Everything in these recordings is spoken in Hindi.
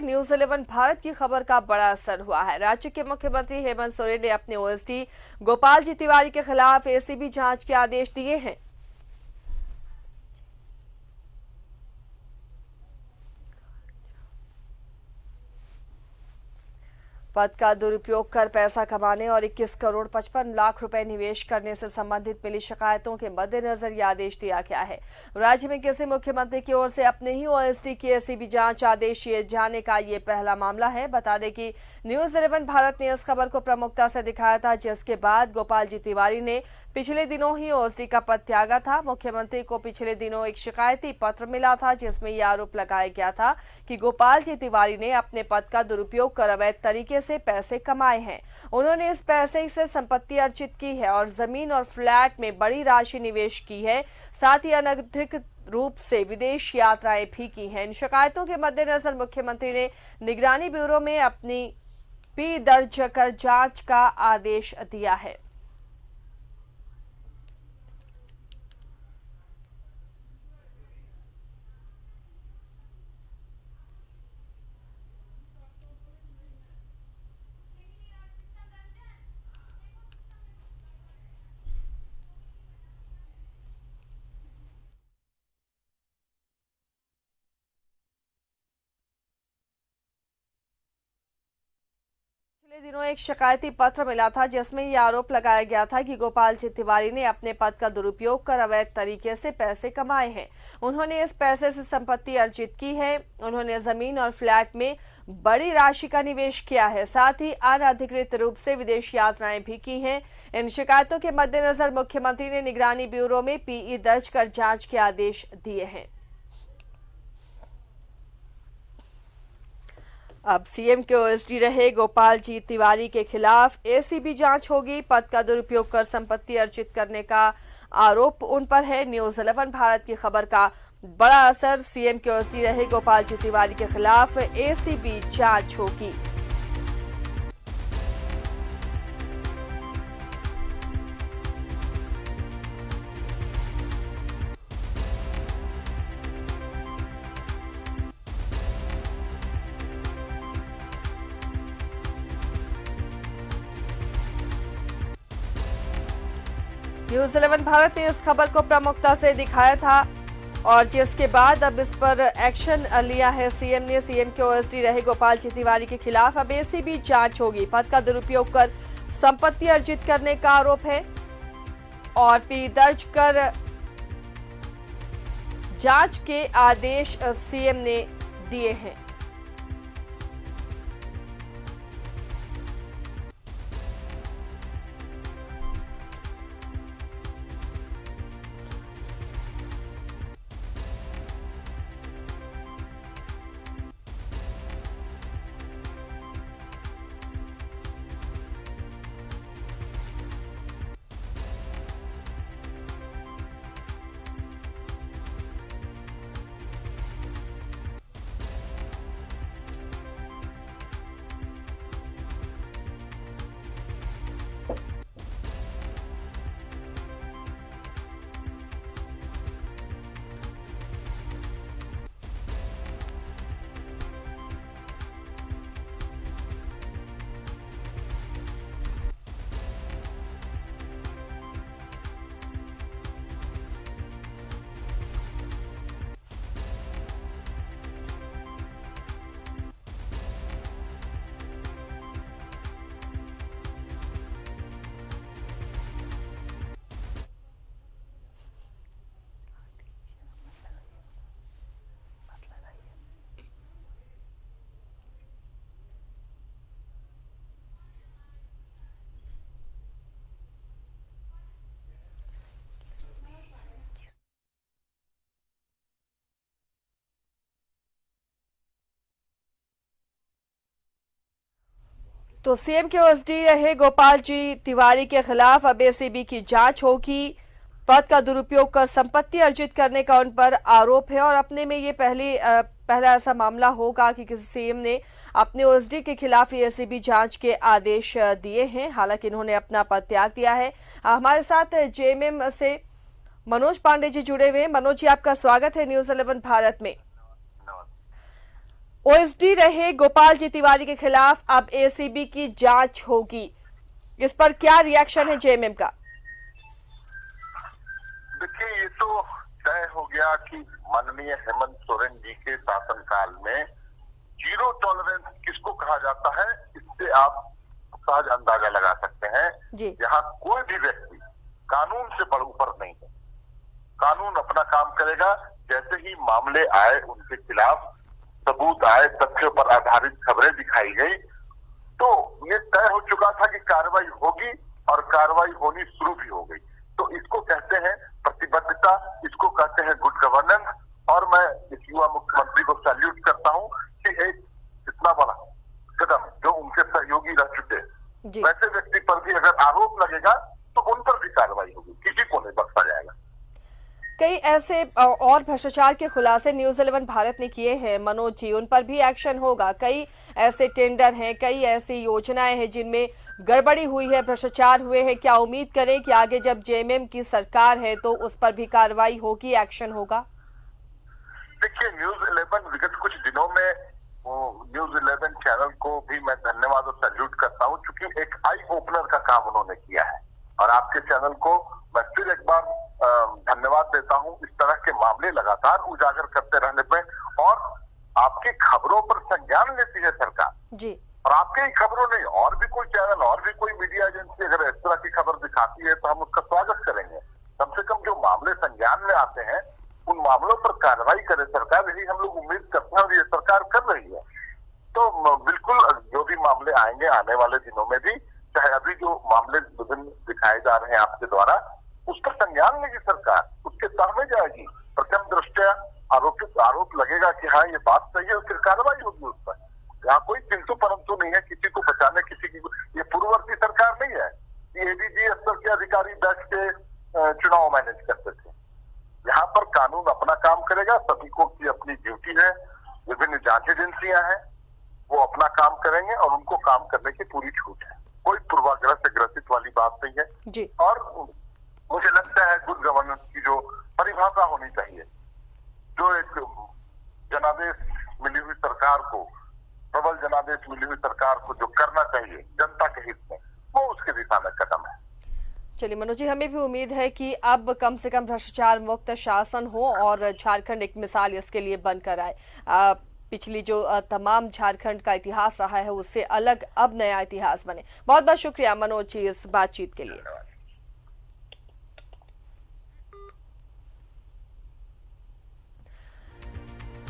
न्यूज 11 भारत की खबर का बड़ा असर हुआ है। राज्य के मुख्यमंत्री हेमंत सोरेन ने अपने ओएसडी गोपाल जी तिवारी के खिलाफ एसीबी जांच के आदेश दिए हैं। पद का दुरुपयोग कर पैसा कमाने और 21 करोड़ 55 लाख रुपए निवेश करने से संबंधित मिली शिकायतों के मद्देनजर यह आदेश दिया गया है। राज्य में किसी मुख्यमंत्री की ओर से अपने ही ओएसडी की एसीबी जांच आदेश दिए जाने का ये पहला मामला है। बता दें कि न्यूज 11 भारत ने इस खबर को प्रमुखता से दिखाया था, जिसके बाद गोपाल जी तिवारी ने पिछले दिनों ही ओएसडी का पद त्यागा था। मुख्यमंत्री को पिछले दिनों एक शिकायती पत्र मिला था, जिसमें यह आरोप लगाया गया था कि गोपाल जी तिवारी ने अपने पद का दुरुपयोग कर अवैध तरीके से पैसे कमाए हैं। उन्होंने इस पैसे से संपत्ति अर्जित की है और जमीन और फ्लैट में बड़ी राशि निवेश की है। साथ ही अनधिकृत रूप से विदेश यात्राएं भी की हैं। इन शिकायतों के मद्देनजर मुख्यमंत्री ने निगरानी ब्यूरो में अपनी पी दर्ज कर जांच का आदेश दिया है। पिछले दिनों एक शिकायती पत्र मिला था, जिसमें यह आरोप लगाया गया था कि गोपाल जी तिवारी ने अपने पद का दुरुपयोग कर अवैध तरीके से पैसे कमाए हैं। उन्होंने इस पैसे से संपत्ति अर्जित की है। उन्होंने जमीन और फ्लैट में बड़ी राशि का निवेश किया है। साथ ही अनधिकृत रूप से विदेश यात्राएं भी की हैं। इन शिकायतों के मद्देनजर मुख्यमंत्री ने निगरानी ब्यूरो में पीई दर्ज कर जांच के आदेश दिए हैं। अब सीएम के ओएसडी रहे गोपाल जी तिवारी के खिलाफ एसीबी जांच होगी। पद का दुरुपयोग कर संपत्ति अर्जित करने का आरोप उन पर है। न्यूज 11 भारत की खबर का बड़ा असर। सीएम के ओएसडी रहे गोपाल जी तिवारी के खिलाफ एसीबी जांच होगी। न्यूज 11 भारत ने इस खबर को प्रमुखता से दिखाया था और जिसके बाद अब इस पर एक्शन लिया है सीएम ने। सीएम के ओएसडी रहे गोपाल जी तिवारी के खिलाफ अब एसीबी जांच होगी। पद का दुरुपयोग कर संपत्ति अर्जित करने का आरोप है और पी दर्ज कर जांच के आदेश सीएम ने दिए हैं। तो सीएम के ओएसडी रहे गोपाल जी तिवारी के खिलाफ अब एसीबी की जांच होगी। पद का दुरुपयोग कर संपत्ति अर्जित करने का उन पर आरोप है और अपने में ये पहला ऐसा मामला होगा कि किसी सीएम ने अपने ओएसडी के खिलाफ एसीबी जांच के आदेश दिए हैं। हालांकि इन्होंने अपना पद त्याग दिया है। हमारे साथ जेएमएम से मनोज पांडे जी जुड़े हुए हैं। मनोज जी, आपका स्वागत है न्यूज 11 भारत में। ओएसडी रहे गोपाल जी तिवारी के खिलाफ अब एसीबी की जांच होगी, इस पर क्या रिएक्शन है जेएमएम का? देखिए, ये तो तय हो गया कि माननीय हेमंत सोरेन जी के शासनकाल में जीरो टॉलरेंस किसको कहा जाता है, इससे आप सहज अंदाजा लगा सकते हैं। यहाँ कोई भी व्यक्ति कानून से बढ़ ऊपर नहीं है। कानून अपना काम करेगा। जैसे ही मामले आए, उनके खिलाफ सबूत आए, तथ्यों पर आधारित खबरें दिखाई गई, तो ये तय हो चुका था कि कार्रवाई होगी और कार्रवाई होनी शुरू भी हो गई। तो इसको कहते हैं प्रतिबद्धता, इसको कहते हैं गुड गवर्नेंस। और मैं इस युवा मुख्यमंत्री को सैल्यूट करता हूं कि एक इतना बड़ा कदम जो उनके सहयोगी रह चुके, वैसे व्यक्ति पर भी अगर आरोप लगेगा तो उन पर भी कार्रवाई होगी, किसी को नहीं बख्शा जाएगा। कई ऐसे और भ्रष्टाचार के खुलासे न्यूज़ 11 भारत ने किए हैं मनोज जी, उन पर भी एक्शन होगा। कई ऐसे टेंडर हैं, कई ऐसी योजनाएं हैं जिनमें गड़बड़ी हुई है, भ्रष्टाचार हुए हैं। क्या उम्मीद करें कि आगे जब जेएमएम की सरकार है तो उस पर भी कार्रवाई होगी, एक्शन होगा? देखिए, न्यूज़ 11 विगत कुछ दिनों में न्यूज़ 11 चैनल को भी मैं धन्यवाद और सैल्यूट करता हूं, क्योंकि एक आई ओपनर का काम उन्होंने किया है। और आपके चैनल को मैं फिर एक बार धन्यवाद देता हूं, इस तरह के मामले लगातार उजागर करते रहने पे। और आपकी खबरों पर संज्ञान लेती है सरकार जी। और आपके ही खबरों नहीं, और भी कोई चैनल और भी कोई मीडिया एजेंसी अगर इस तरह की खबर दिखाती है तो हम उसका स्वागत करेंगे। कम से कम जो मामले संज्ञान में आते हैं उन मामलों पर कार्रवाई करे सरकार, यही हम लोग उम्मीद करते हैं और ये सरकार कर रही है। तो बिल्कुल जो भी मामले आएंगे आने वाले दिनों में भी, चाहे अभी जो मामले विभिन्न दिखाए जा रहे हैं आपके द्वारा, उस पर संज्ञान लेगी सरकार, उसके तह में जाएगी। प्रथम दृष्टया आरोप लगेगा कि हाँ ये बात सही है, फिर कार्रवाई होगी उस पर। यहाँ कोई किंतु परंतु नहीं है, किसी को बचाने किसी की। ये पूर्ववर्ती सरकार नहीं है, ये एडीजी स्तर के अधिकारी बैठ के चुनाव मैनेज करते थे। यहाँ पर कानून अपना काम करेगा, सभी को की अपनी ड्यूटी है। विभिन्न जांच एजेंसियां हैं, वो अपना काम करेंगे और उनको काम करने की पूरी छूट है। कोई पूर्वाग्रह से ग्रसित वाली बात नहीं है जी। और मुझे लगता है गुड गवर्नेंस की जो परिभाषा होनी चाहिए, जो एक जनादेश मिली हुई सरकार को, प्रबल जनादेश मिली हुई सरकार को जो करना चाहिए जनता के हित में, वो उसके दिशा में कदम है। चलिए मनोज जी, हमें भी उम्मीद है कि अब कम से कम भ्रष्टाचार मुक्त शासन हो और झारखंड एक मिसाल इसके लिए बनकर आए। पिछली जो तमाम झारखंड का इतिहास रहा है उससे अलग अब नया इतिहास बने। बहुत बहुत शुक्रिया मनोज जी इस बातचीत के लिए।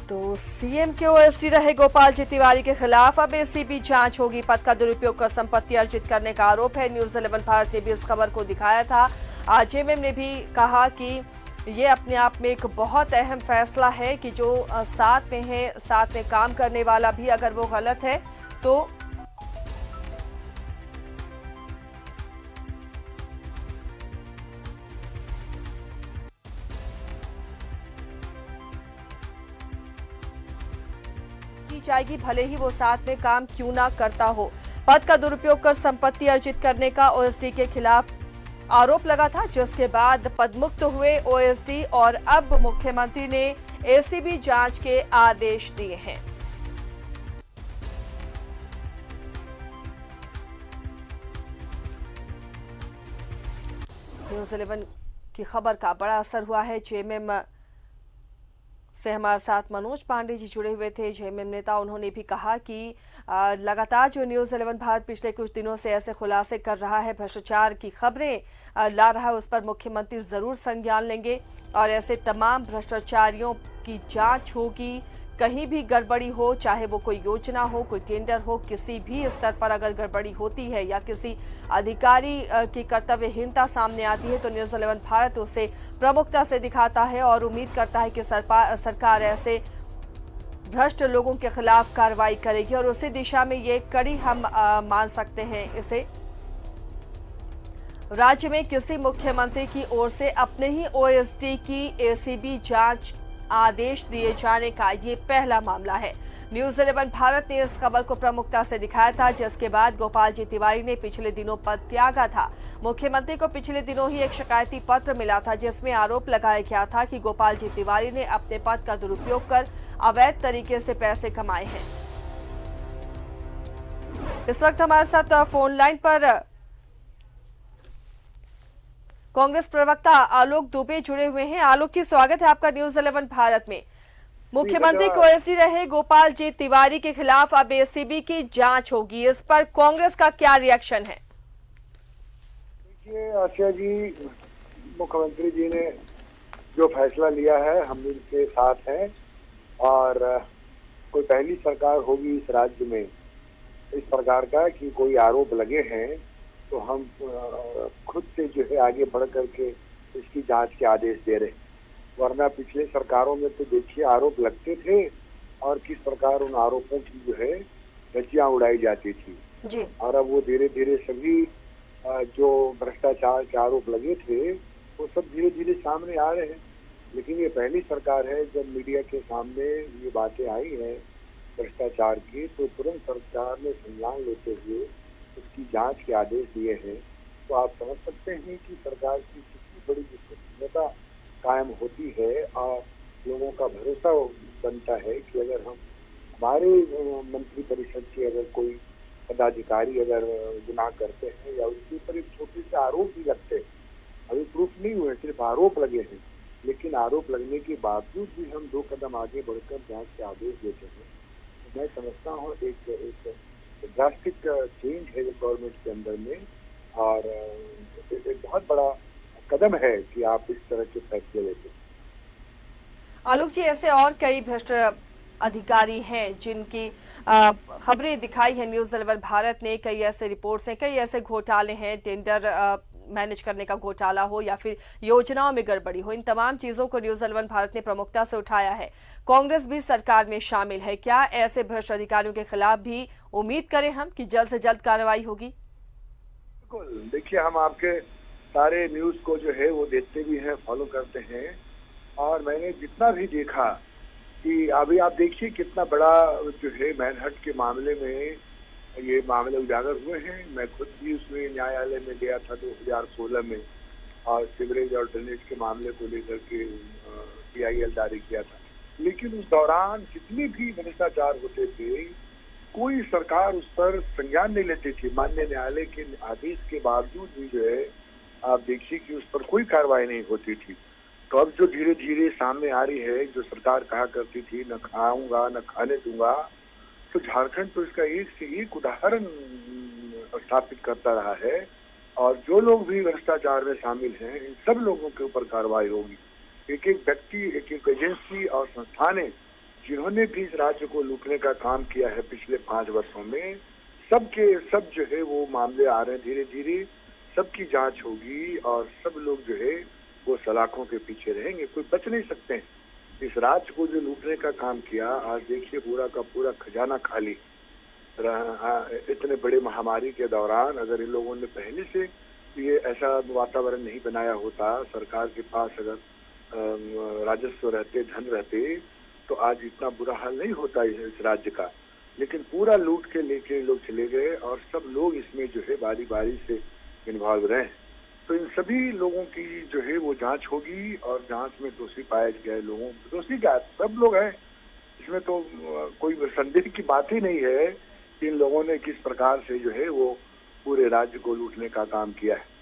तो सीएम के ओएसडी रहे गोपाल जी तिवारी के खिलाफ अब एसीबी जांच होगी। पद का दुरुपयोग कर संपत्ति अर्जित करने का आरोप है। न्यूज़ 11 भारत ने भी इस खबर को दिखाया था। जेएमएम ने भी कहा कि ये अपने आप में एक बहुत अहम फैसला है कि जो साथ में है, साथ में काम करने वाला भी अगर वो गलत है तो की जाएगी, भले ही वो साथ में काम क्यों ना करता हो। पद का दुरुपयोग कर संपत्ति अर्जित करने का ओएसडी के खिलाफ आरोप लगा था, जिसके बाद पदमुक्त हुए ओएसडी और अब मुख्यमंत्री ने एसीबी जांच के आदेश दिए हैं। न्यूज़ 11 की खबर का बड़ा असर हुआ है। जेएमएम से हमारे साथ मनोज पांडे जी जुड़े हुए थे, जेएमएम नेता। उन्होंने भी कहा कि लगातार जो न्यूज़ 11 भारत पिछले कुछ दिनों से ऐसे खुलासे कर रहा है, भ्रष्टाचार की खबरें ला रहा है, उस पर मुख्यमंत्री जरूर संज्ञान लेंगे और ऐसे तमाम भ्रष्टाचारियों की जांच होगी। कहीं भी गड़बड़ी हो, चाहे वो कोई योजना हो, कोई टेंडर हो, किसी भी स्तर पर अगर गड़बड़ी होती है या किसी अधिकारी की कर्तव्यहीनता सामने आती है तो न्यूज़ 11 भारत उसे प्रमुखता से दिखाता है और उम्मीद करता है कि सरकार ऐसे भ्रष्ट लोगों के खिलाफ कार्रवाई करेगी और उसी दिशा में ये कड़ी हम मान सकते हैं इसे। राज्य में किसी मुख्यमंत्री की ओर से अपने ही ओएसडी की एसीबी जांच आदेश दिए जाने का ये पहला मामला है। न्यूज 11 भारत ने इस खबर को प्रमुखता से दिखाया था, जिसके बाद गोपाल जी तिवारी ने पिछले दिनों पद त्यागा था। मुख्यमंत्री को पिछले दिनों ही एक शिकायती पत्र मिला था, जिसमें आरोप लगाया गया था कि गोपाल जी तिवारी ने अपने पद का दुरुपयोग कर अवैध तरीके से पैसे कमाए हैं। इस वक्त हमारे साथ फोन लाइन पर कांग्रेस प्रवक्ता आलोक दुबे जुड़े हुए हैं। आलोक जी, स्वागत है आपका न्यूज 11 भारत में। मुख्यमंत्री को ओएसडी रहे गोपाल जी तिवारी के खिलाफ अब एसीबी की जांच होगी, इस पर कांग्रेस का क्या रिएक्शन है? देखिए आशा जी, मुख्यमंत्री जी ने जो फैसला लिया है हम इनके साथ हैं, और कोई पहली सरकार होगी इस राज्य में इस प्रकार का कि कोई आरोप लगे हैं तो हम खुद से जो है आगे बढ़ करके इसकी जांच के आदेश दे रहे हैं। वरना पिछले सरकारों में तो देखिए आरोप लगते थे और किस प्रकार उन आरोपों की जो है धज्जियां उड़ाई जाती थी जी। और अब वो धीरे धीरे सभी जो भ्रष्टाचार के आरोप लगे थे वो सब धीरे धीरे सामने आ रहे हैं। लेकिन ये पहली सरकार है जब मीडिया के सामने ये बातें आई हैं भ्रष्टाचार की, तो तुरंत सरकार ने संज्ञान लेते हुए उसकी जांच के आदेश दिए हैं। तो आप समझ सकते हैं कि सरकार की कितनी बड़ी विश्वसनीयता कायम होती है और लोगों का भरोसा बनता है कि अगर हम हमारे मंत्री परिषद के अगर कोई पदाधिकारी अगर गुनाह करते हैं या उसके ऊपर एक छोटे से आरोप भी लगते हैं, अभी प्रूफ नहीं हुए, सिर्फ आरोप लगे हैं, लेकिन आरोप लगने के बावजूद भी हम 2 कदम आगे बढ़कर जांच के आदेश देते हैं, तो मैं समझता हूँ एक ड्रास्टिक चेंज है गवर्नमेंट के अंदर में, और एक बहुत बड़ा कदम है कि आप इस तरह के फैसले लेते हैं। आलोक जी, ऐसे और कई भ्रष्ट अधिकारी हैं जिनकी खबरें दिखाई है न्यूज 11 भारत ने। कई ऐसे रिपोर्ट्स हैं, कई ऐसे घोटाले हैं, टेंडर मैनेज करने का घोटाला हो या फिर योजनाओं में गड़बड़ी हो, इन तमाम चीजों को न्यूज 11 भारत ने प्रमुखता से उठाया है। कांग्रेस भी सरकार में शामिल है, क्या ऐसे भ्रष्ट अधिकारियों के खिलाफ भी उम्मीद करें हम कि जल्द से जल्द कार्रवाई होगी? बिल्कुल, देखिए हम आपके सारे न्यूज को जो है वो देखते भी हैं, फॉलो करते हैं, और मैंने जितना भी देखा कि अभी आप देखिए कितना बड़ा जो है मैनहट्ट के मामले में ये मामले उजागर हुए हैं। मैं खुद भी उसमें न्यायालय में गया था 2016 में, और सीवरेज और ड्रेनेज के मामले को लेकर के PIL जारी किया था। लेकिन उस दौरान जितने भी भ्रष्टाचार होते थे कोई सरकार उस पर संज्ञान नहीं लेती थी। माननीय न्यायालय के आदेश के बावजूद भी जो है आप देखिए कि उस पर कोई कार्रवाई नहीं होती थी। तो अब जो धीरे धीरे सामने आ रही है, जो सरकार कहा करती थी न खाऊंगा न खाने दूंगा, तो झारखंड तो इसका एक से एक उदाहरण स्थापित करता रहा है। और जो लोग भी भ्रष्टाचार में शामिल हैं इन सब लोगों के ऊपर कार्रवाई होगी। एक एक व्यक्ति, एक एक एजेंसी और संस्थानें जिन्होंने भी इस राज्य को लूटने का काम किया है पिछले 5 वर्षों में, सबके सब जो है वो मामले आ रहे हैं धीरे धीरे, सबकी जांच होगी और सब लोग जो है वो सलाखों के पीछे रहेंगे, कोई बच नहीं सकते हैं। इस राज्य को जो लूटने का काम किया, आज देखिए पूरा का पूरा खजाना खाली। इतने बड़े महामारी के दौरान अगर इन लोगों ने पहले से ये ऐसा वातावरण नहीं बनाया होता, सरकार के पास अगर राजस्व रहते, धन रहते, तो आज इतना बुरा हाल नहीं होता इस राज्य का। लेकिन पूरा लूट के लेके लोग चले गए और सब लोग इसमें जो है बारी बारी से इन्वॉल्व रहे। तो इन सभी लोगों की जो है वो जांच होगी और जांच में दोषी पाए गए लोगों, दोषी क्या सब लोग हैं, इसमें तो कोई संदेह की बात ही नहीं है कि इन लोगों ने किस प्रकार से जो है वो पूरे राज्य को लूटने का काम किया है।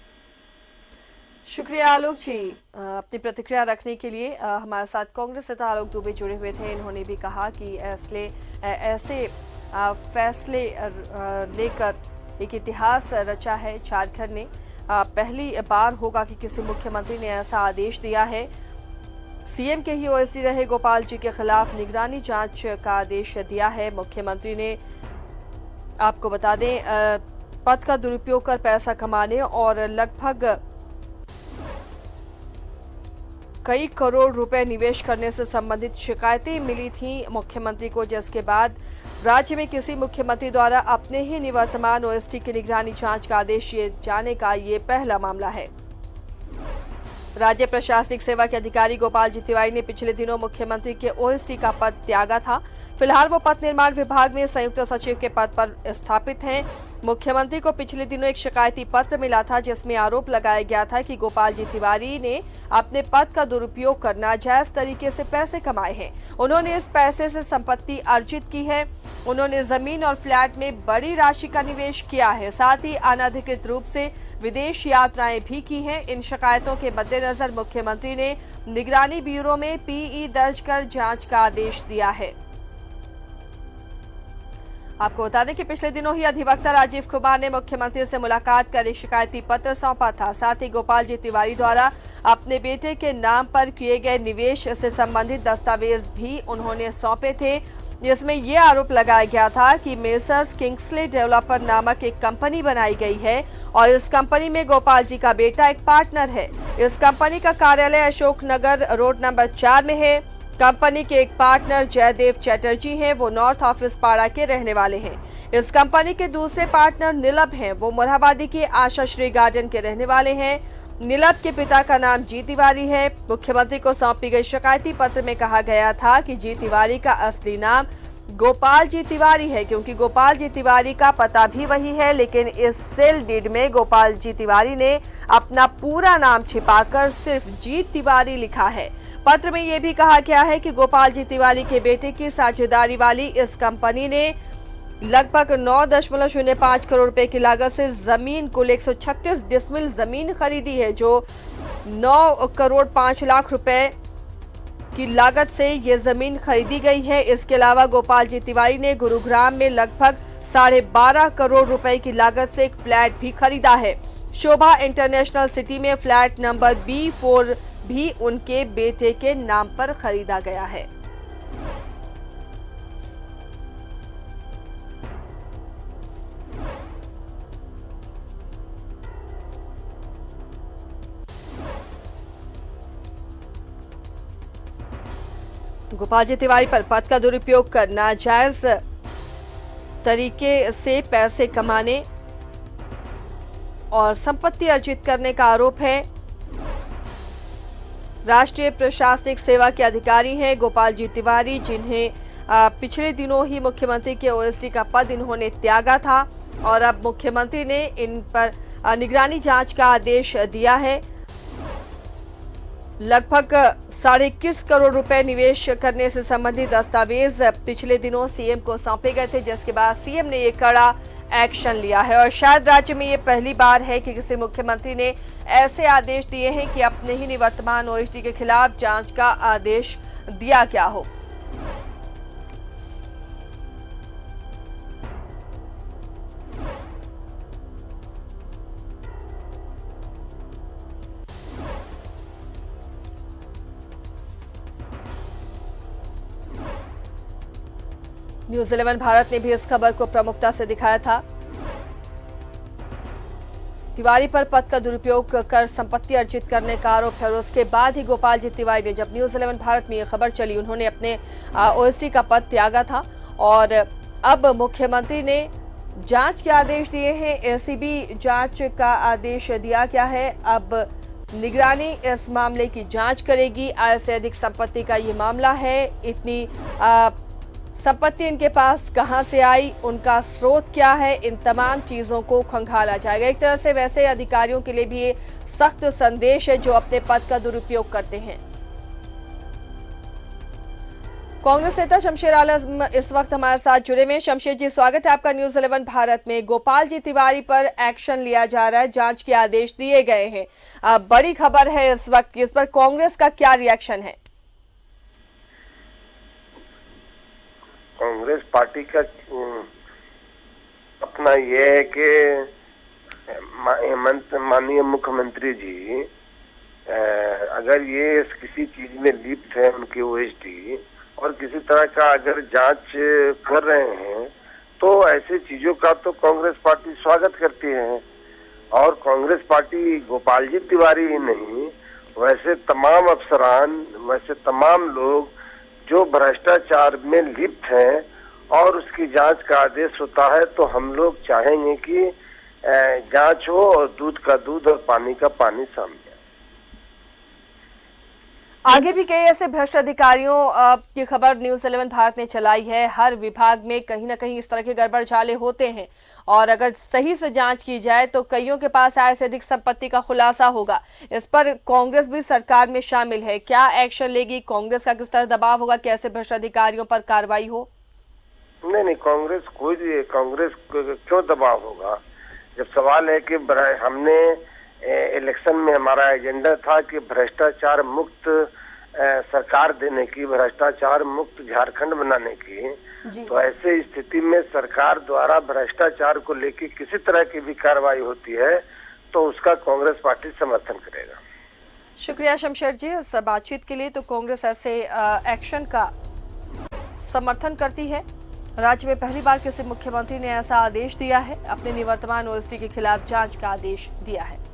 शुक्रिया आलोक जी अपनी प्रतिक्रिया रखने के लिए। हमारे साथ कांग्रेस नेता आलोक दुबे जुड़े हुए थे। इन्होंने भी कहा कि ऐसे फैसले लेकर एक इतिहास रचा है झारखंड ने। पहली बार होगा कि किसी मुख्यमंत्री ने ऐसा आदेश दिया है। सीएम के ही ओएसडी रहे गोपाल जी के खिलाफ निगरानी जांच का आदेश दिया है मुख्यमंत्री ने। आपको बता दें, पद का दुरुपयोग कर पैसा कमाने और लगभग कई करोड़ रुपए निवेश करने से संबंधित शिकायतें मिली थी मुख्यमंत्री को, जिसके बाद राज्य में किसी मुख्यमंत्री द्वारा अपने ही निवर्तमान ओएसडी की निगरानी जांच का आदेश दिए जाने का ये पहला मामला है। राज्य प्रशासनिक सेवा के अधिकारी गोपाल जी तिवारी ने पिछले दिनों मुख्यमंत्री के ओएसडी का पद त्यागा था। फिलहाल वो पथ निर्माण विभाग में संयुक्त सचिव के पद पर स्थापित हैं। मुख्यमंत्री को पिछले दिनों एक शिकायती पत्र मिला था जिसमें आरोप लगाया गया था कि गोपाल जी तिवारी ने अपने पद का दुरुपयोग कर नाजायज तरीके से पैसे कमाए हैं। उन्होंने इस पैसे से संपत्ति अर्जित की है। उन्होंने जमीन और फ्लैट में बड़ी राशि का निवेश किया है, साथ ही अनधिकृत रूप से विदेश यात्राएं भी की हैं। इन शिकायतों के मद्देनजर मुख्यमंत्री ने निगरानी ब्यूरो में पीई दर्ज कर जांच का आदेश दिया है। आपको बता दें कि पिछले दिनों ही अधिवक्ता राजीव कुमार ने मुख्यमंत्री से मुलाकात कर एक शिकायती पत्र सौंपा था। साथ ही गोपाल जी तिवारी द्वारा अपने बेटे के नाम पर किए गए निवेश से संबंधित दस्तावेज भी उन्होंने सौंपे थे, जिसमें यह आरोप लगाया गया था कि मेसर्स किंग्सले डेवलपर नामक एक कंपनी बनाई गई है और इस कंपनी में गोपाल जी का बेटा एक पार्टनर है। इस कंपनी का कार्यालय अशोक नगर रोड नंबर 4 में है। कंपनी के एक पार्टनर जयदेव चैटर्जी हैं, वो नॉर्थ ऑफिस पाड़ा के रहने वाले हैं। इस कंपनी के दूसरे पार्टनर नीलब हैं, वो मोरहाबादी के आशा श्री गार्डन के रहने वाले हैं। नीलब के पिता का नाम जी तिवारी है। मुख्यमंत्री को सौंपी गई शिकायती पत्र में कहा गया था कि जी तिवारी का असली नाम गोपाल जी तिवारी है, क्योंकि गोपाल जी तिवारी का पता भी वही है, लेकिन इस सेल डीड में गोपाल जी तिवारी ने अपना पूरा नाम छिपाकर सिर्फ जी तिवारी लिखा है। पत्र में यह भी कहा गया है कि गोपाल जी तिवारी के बेटे की साझेदारी वाली इस कंपनी ने लगभग 9.05 करोड़ रुपए की लागत से जमीन कुल 136 डिसमिल जमीन खरीदी है, जो 9 करोड़ 5 लाख रुपए की लागत से ये जमीन खरीदी गई है। इसके अलावा गोपाल जी तिवारी ने गुरुग्राम में लगभग 12.5 करोड़ रुपए की लागत से एक फ्लैट भी खरीदा है। शोभा इंटरनेशनल सिटी में फ्लैट नंबर B4 भी उनके बेटे के नाम पर खरीदा गया है। गोपाल जी तिवारी पर पद का दुरुपयोग कर नाजायज तरीके से पैसे कमाने और संपत्ति अर्जित करने का आरोप है। राष्ट्रीय प्रशासनिक सेवा के अधिकारी हैं गोपाल जी तिवारी, जिन्हें पिछले दिनों ही मुख्यमंत्री के ओएसडी का पद इन्होंने त्यागा था और अब मुख्यमंत्री ने इन पर निगरानी जांच का आदेश दिया है। लगभग 21.5 करोड़ रुपए निवेश करने से संबंधित दस्तावेज पिछले दिनों सीएम को सौंपे गए थे, जिसके बाद सीएम ने ये कड़ा एक्शन लिया है और शायद राज्य में ये पहली बार है कि किसी मुख्यमंत्री ने ऐसे आदेश दिए हैं कि अपने ही निवर्तमान ओएसडी के खिलाफ जांच का आदेश दिया गया हो। न्यूज़ 11 भारत ने भी इस खबर को प्रमुखता से दिखाया था। तिवारी पर पद का दुरुपयोग कर संपत्ति अर्जित करने का आरोप है और उसके बाद ही गोपाल जी तिवारी ने, जब न्यूज़ 11 भारत में यह खबर चली, उन्होंने अपने ओएसडी का पद त्यागा था और अब मुख्यमंत्री ने जांच के आदेश दिए हैं। एसीबी जांच का आदेश दिया गया है। अब निगरानी इस मामले की जांच करेगी। आय से अधिक संपत्ति का ये मामला है। इतनी संपत्ति इनके पास कहां से आई, उनका स्रोत क्या है, इन तमाम चीजों को खंगाला जाएगा। एक तरह से वैसे अधिकारियों के लिए भी ये सख्त संदेश है जो अपने पद का दुरुपयोग करते हैं। कांग्रेस नेता शमशेर आलम इस वक्त हमारे साथ जुड़े में। शमशेर जी, स्वागत है आपका न्यूज़ 11 भारत में। गोपाल जी तिवारी पर एक्शन लिया जा रहा है, जांच के आदेश दिए गए हैं, बड़ी खबर है इस वक्त। इस पर कांग्रेस का क्या रिएक्शन है? कांग्रेस पार्टी का अपना ये है कि माननीय मुख्यमंत्री जी अगर ये किसी चीज में लिप्त है, उनके ओएसडी और किसी तरह का अगर जांच कर रहे हैं, तो ऐसे चीजों का तो कांग्रेस पार्टी स्वागत करती है। और कांग्रेस पार्टी गोपाल जी तिवारी ही नहीं, वैसे तमाम अफसरान, वैसे तमाम लोग जो भ्रष्टाचार में लिप्त हैं और उसकी जांच का आदेश होता है, तो हम लोग चाहेंगे कि जांच हो और दूध का दूध और पानी का पानी सामने। आगे भी कई ऐसे भ्रष्ट अधिकारियों की खबर न्यूज़ 11 भारत ने चलाई है। हर विभाग में कहीं ना कहीं इस तरह के गड़बड़ झाले होते हैं और अगर सही से जांच की जाए तो कईयों के पास आय से अधिक संपत्ति का खुलासा होगा। इस पर कांग्रेस भी सरकार में शामिल है। क्या एक्शन लेगी कांग्रेस? का किस तरह दबाव होगा कि ऐसे भ्रष्ट अधिकारियों पर कार्रवाई हो? नहीं, कांग्रेस क्यों दबाव होगा? जब सवाल है कि हमने इलेक्शन में हमारा एजेंडा था कि भ्रष्टाचार मुक्त सरकार देने की, भ्रष्टाचार मुक्त झारखंड बनाने की, तो ऐसे स्थिति में सरकार द्वारा भ्रष्टाचार को लेकर किसी तरह की भी कार्रवाई होती है तो उसका कांग्रेस पार्टी समर्थन करेगा। शुक्रिया शमशेर जी इस बातचीत के लिए। तो कांग्रेस ऐसे एक्शन का समर्थन करती है। राज्य में पहली बार किसी मुख्यमंत्री ने ऐसा आदेश दिया है, अपने निवर्तमान ओएसडी के खिलाफ जांच का आदेश दिया है।